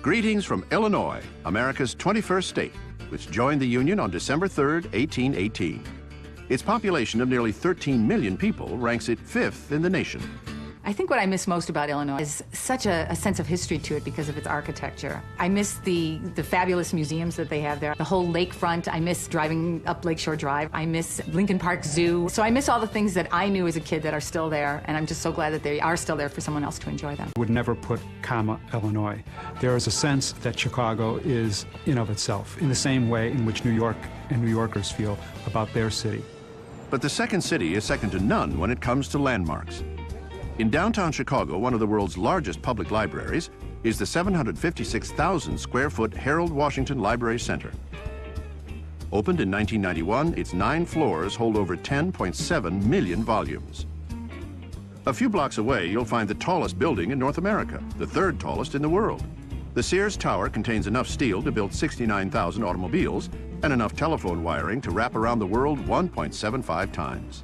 Greetings from Illinois, America's 21st state, which joined the Union on December 3, 1818. Its population of nearly 13 million people ranks it 5th in the nation. I think what I miss most about Illinois is such a sense of history to it because of its architecture. I miss the fabulous museums that they have there, the whole lakefront. I miss driving up Lakeshore Drive. I miss Lincoln Park Zoo. So I miss all the things that I knew as a kid that are still there, and I'm just so glad that they are still there for someone else to enjoy them. I would never put comma Illinois. There is a sense that Chicago is in of itself, in the same way in which New York and New Yorkers feel about their city. But the second city is second to none when it comes to landmarks. In downtown Chicago, one of the world's largest public libraries is the 756,000 square foot Harold Washington Library Center. Opened in 1991, its 9 floors hold over 10.7 million volumes. A few blocks away, you'll find the tallest building in North America, the 3rd tallest in the world. The Sears Tower contains enough steel to build 69,000 automobiles and enough telephone wiring to wrap around the world 1.75 times.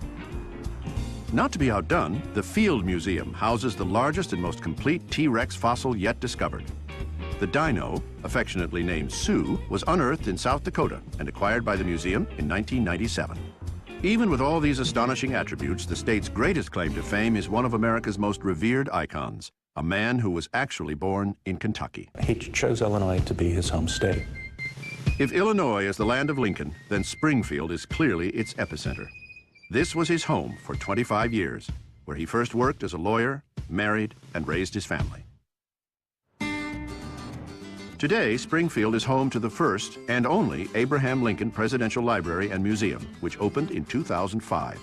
Not to be outdone, the Field Museum houses the largest and most complete T-Rex fossil yet discovered. The dino, affectionately named Sue, was unearthed in South Dakota and acquired by the museum in 1997. Even with all these astonishing attributes, the state's greatest claim to fame is one of America's most revered icons, a man who was actually born in Kentucky. He chose Illinois to be his home state. If Illinois is the land of Lincoln, then Springfield is clearly its epicenter. This was his home for 25 years, where he first worked as a lawyer, married, and raised his family. Today, Springfield is home to the first and only Abraham Lincoln Presidential Library and Museum, which opened in 2005.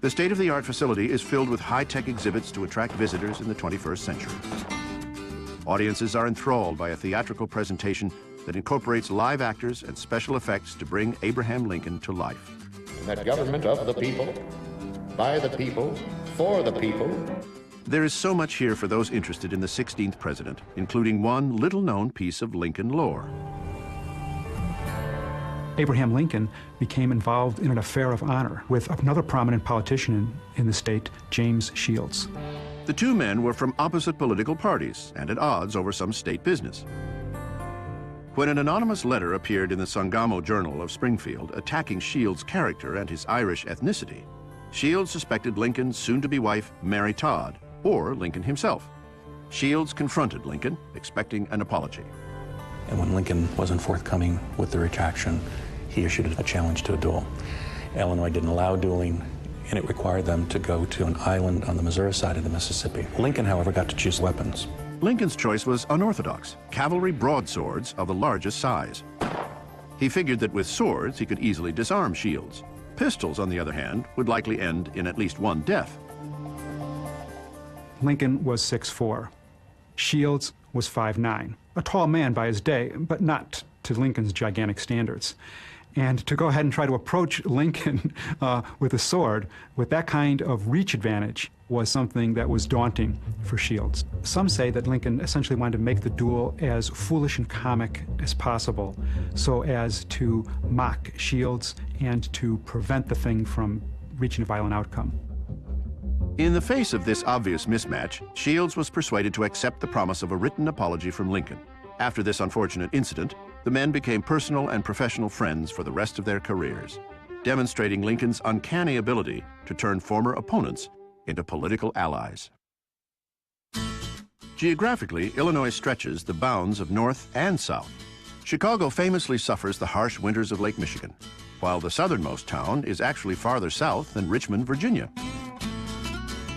The state-of-the-art facility is filled with high-tech exhibits to attract visitors in the 21st century. Audiences are enthralled by a theatrical presentation that incorporates live actors and special effects to bring Abraham Lincoln to life. That government of the people, by the people, for the people. There is so much here for those interested in the 16th president, including one little-known piece of Lincoln lore. Abraham Lincoln became involved in an affair of honor with another prominent politician in the state, James Shields. The two men were from opposite political parties and at odds over some state business. When an anonymous letter appeared in the Sangamo Journal of Springfield attacking Shields' character and his Irish ethnicity, Shields suspected Lincoln's soon-to-be wife, Mary Todd, or Lincoln himself. Shields confronted Lincoln, expecting an apology. And when Lincoln wasn't forthcoming with the retraction, he issued a challenge to a duel. Illinois didn't allow dueling, and it required them to go to an island on the Missouri side of the Mississippi. Lincoln, however, got to choose weapons. Lincoln's choice was unorthodox, cavalry broadswords of the largest size. He figured that with swords, he could easily disarm Shields. Pistols, on the other hand, would likely end in at least one death. Lincoln was 6'4". Shields was 5'9", a tall man by his day, but not to Lincoln's gigantic standards. And to go ahead and try to approach Lincoln with a sword with that kind of reach advantage was something that was daunting for Shields. Some say that Lincoln essentially wanted to make the duel as foolish and comic as possible so as to mock Shields and to prevent the thing from reaching a violent outcome. In the face of this obvious mismatch, Shields was persuaded to accept the promise of a written apology from Lincoln. After this unfortunate incident, the men became personal and professional friends for the rest of their careers, demonstrating Lincoln's uncanny ability to turn former opponents into political allies. Geographically, Illinois stretches the bounds of north and south. Chicago famously suffers the harsh winters of Lake Michigan, while the southernmost town is actually farther south than Richmond, Virginia.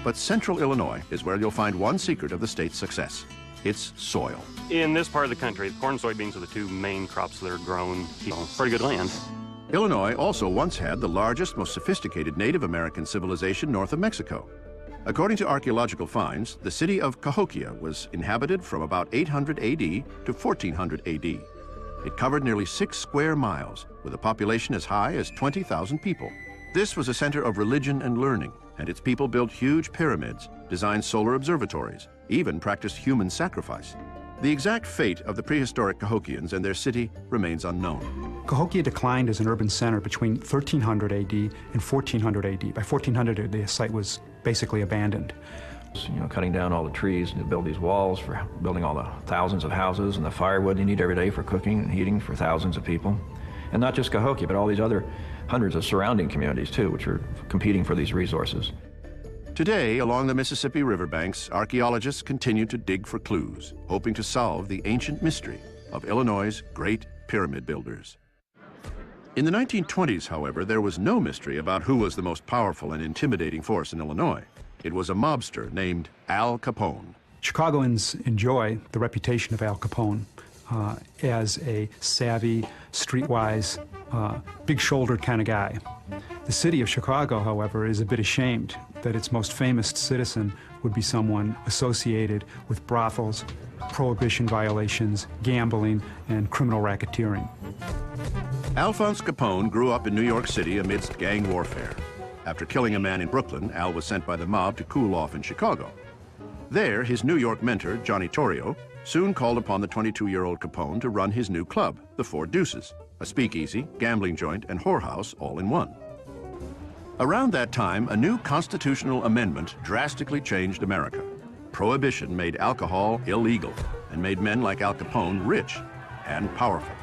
But central Illinois is where you'll find one secret of the state's success: its soil. In this part of the country, corn and soybeans are the two main crops that are grown. Pretty good land. Illinois also once had the largest, most sophisticated Native American civilization north of Mexico. According to archaeological finds, the city of Cahokia was inhabited from about 800 AD to 1400 AD. It covered nearly 6 square miles, with a population as high as 20,000 people. This was a center of religion and learning, and its people built huge pyramids, designed solar observatories, even practiced human sacrifice. The exact fate of the prehistoric Cahokians and their city remains unknown. Cahokia declined as an urban center between 1300 AD and 1400 AD. By 1400, the site was basically abandoned. You know, cutting down all the trees to build these walls, for building all the thousands of houses and the firewood you need every day for cooking and heating for thousands of people. And not just Cahokia, but all these other hundreds of surrounding communities too, which are competing for these resources. Today, along the Mississippi riverbanks, archaeologists continue to dig for clues, hoping to solve the ancient mystery of Illinois' great pyramid builders. In the 1920s, however, there was no mystery about who was the most powerful and intimidating force in Illinois. It was a mobster named Al Capone. Chicagoans enjoy the reputation of Al Capone as a savvy, streetwise, big-shouldered kind of guy. The city of Chicago, however, is a bit ashamed that its most famous citizen would be someone associated with brothels, prohibition violations, gambling, and criminal racketeering. Alphonse Capone grew up in New York City amidst gang warfare. After killing a man in Brooklyn, Al was sent by the mob to cool off in Chicago. There, his New York mentor, Johnny Torrio, soon called upon the 22-year-old Capone to run his new club, the Four Deuces, a speakeasy, gambling joint, and whorehouse all in one. Around that time, a new constitutional amendment drastically changed America. Prohibition made alcohol illegal and made men like Al Capone rich and powerful.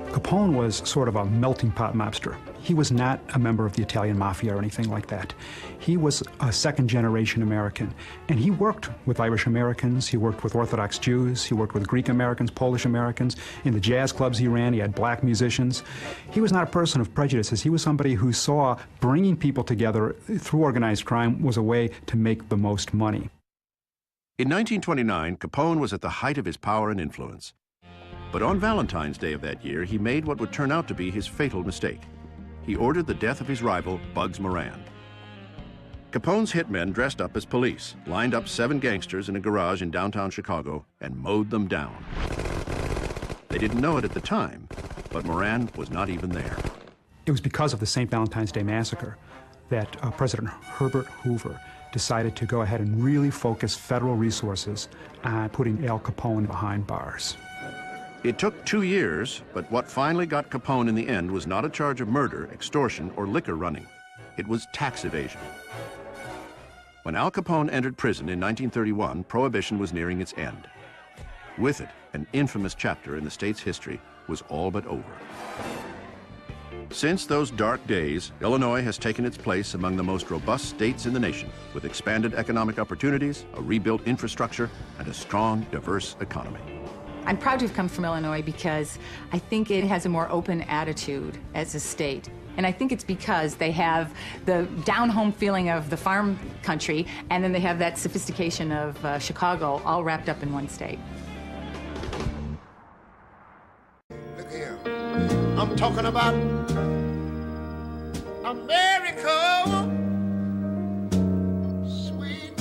Capone was sort of a melting pot mobster. He was not a member of the Italian mafia or anything like that. He was a second-generation American, and he worked with Irish Americans, he worked with Orthodox Jews, he worked with Greek Americans, Polish Americans. In the jazz clubs he ran, he had black musicians. He was not a person of prejudices. He was somebody who saw bringing people together through organized crime was a way to make the most money. In 1929, Capone was at the height of his power and influence. But on Valentine's Day of that year, he made what would turn out to be his fatal mistake. He ordered the death of his rival, Bugs Moran. Capone's hitmen dressed up as police, lined up 7 gangsters in a garage in downtown Chicago, and mowed them down. They didn't know it at the time, but Moran was not even there. It was because of the St. Valentine's Day massacre that President Herbert Hoover decided to go ahead and really focus federal resources on putting Al Capone behind bars. It took 2 years, but what finally got Capone in the end was not a charge of murder, extortion, or liquor running. It was tax evasion. When Al Capone entered prison in 1931, Prohibition was nearing its end. With it, an infamous chapter in the state's history was all but over. Since those dark days, Illinois has taken its place among the most robust states in the nation, with expanded economic opportunities, a rebuilt infrastructure, and a strong, diverse economy. I'm proud to have come from Illinois because I think it has a more open attitude as a state. And I think it's because they have the down-home feeling of the farm country, and then they have that sophistication of Chicago all wrapped up in one state. Look here. I'm talking about America. Sweet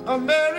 America.